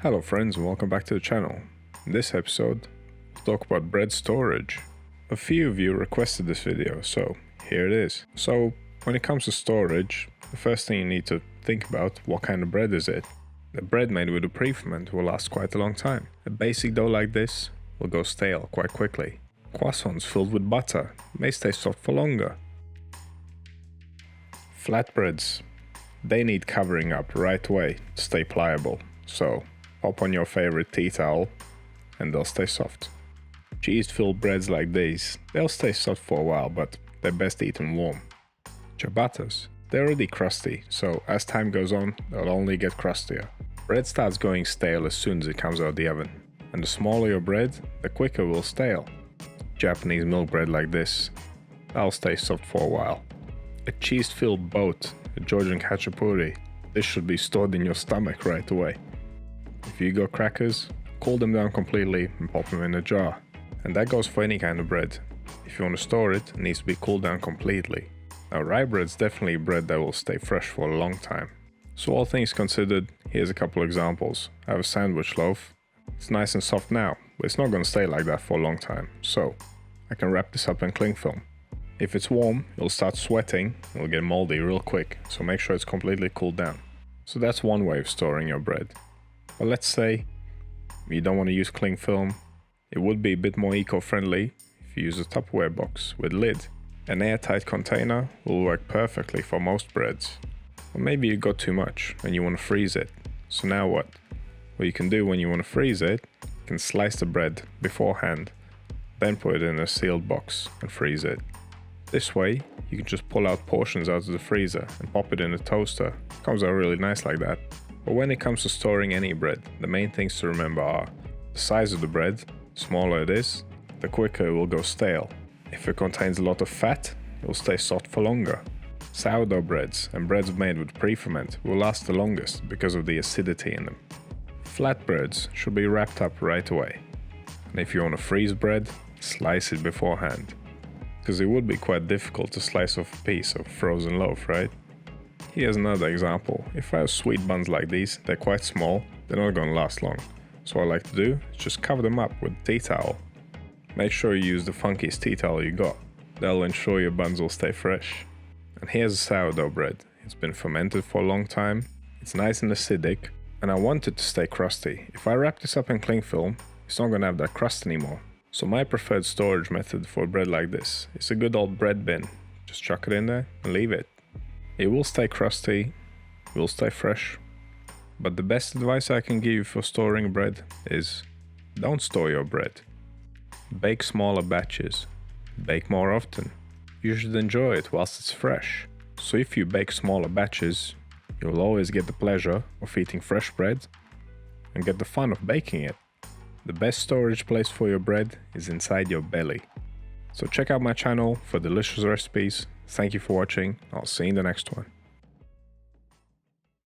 Hello friends and welcome back to the channel. In this episode, we'll talk about bread storage. A few of you requested this video, so here it is. So when it comes to storage, the first thing you need to think about, what kind of bread is it? The bread made with a pre-ferment will last quite a long time. A basic dough like this will go stale quite quickly. Croissants filled with butter may stay soft for longer. Flatbreads, they need covering up right away to stay pliable, so pop on your favorite tea towel and they'll stay soft. Cheese-filled breads like these, they'll stay soft for a while, but they're best eaten warm. Ciabattas, they're already crusty, so as time goes on, they'll only get crustier. Bread starts going stale as soon as it comes out of the oven, and the smaller your bread, the quicker it will stale. Japanese milk bread like this, that'll stay soft for a while. A cheese-filled boat, a Georgian khachapuri, this should be stored in your stomach right away. If you got crackers, cool them down completely and pop them in a jar. And that goes for any kind of bread. If you want to store it, it needs to be cooled down completely. Now rye bread's definitely bread that will stay fresh for a long time. So all things considered, here's a couple examples. I have a sandwich loaf. It's nice and soft now, but it's not going to stay like that for a long time. So I can wrap this up in cling film. If it's warm, it'll start sweating, it'll get moldy real quick, so make sure it's completely cooled down. So that's one way of storing your bread. But let's say you don't want to use cling film. It would be a bit more eco-friendly if you use a Tupperware box with lid. An airtight container will work perfectly for most breads. Or maybe you got too much and you want to freeze it. So now what? What you can do when you want to freeze it, you can slice the bread beforehand, then put it in a sealed box and freeze it. This way, you can just pull out portions out of the freezer and pop it in a toaster. It comes out really nice like that. But when it comes to storing any bread, the main things to remember are the size of the bread. The smaller it is, the quicker it will go stale. If it contains a lot of fat, it will stay soft for longer. Sourdough breads and breads made with pre-ferment will last the longest because of the acidity in them. Flatbreads should be wrapped up right away. And if you want to freeze bread, slice it beforehand. Because it would be quite difficult to slice off a piece of frozen loaf, right? Here's another example. If I have sweet buns like these, they're quite small, they're not going to last long. So what I like to do is just cover them up with a tea towel. Make sure you use the funkiest tea towel you got. That'll ensure your buns will stay fresh. And here's a sourdough bread. It's been fermented for a long time, it's nice and acidic, and I want it to stay crusty. If I wrap this up in cling film, it's not going to have that crust anymore. So my preferred storage method for bread like this is a good old bread bin. Just chuck it in there and leave it. It will stay crusty, it will stay fresh. But the best advice I can give you for storing bread is don't store your bread. Bake smaller batches. Bake more often. You should enjoy it whilst it's fresh. So if you bake smaller batches, you'll always get the pleasure of eating fresh bread and get the fun of baking it. The best storage place for your bread is inside your belly. So check out my channel for delicious recipes. Thank you for watching. I'll see you in the next one.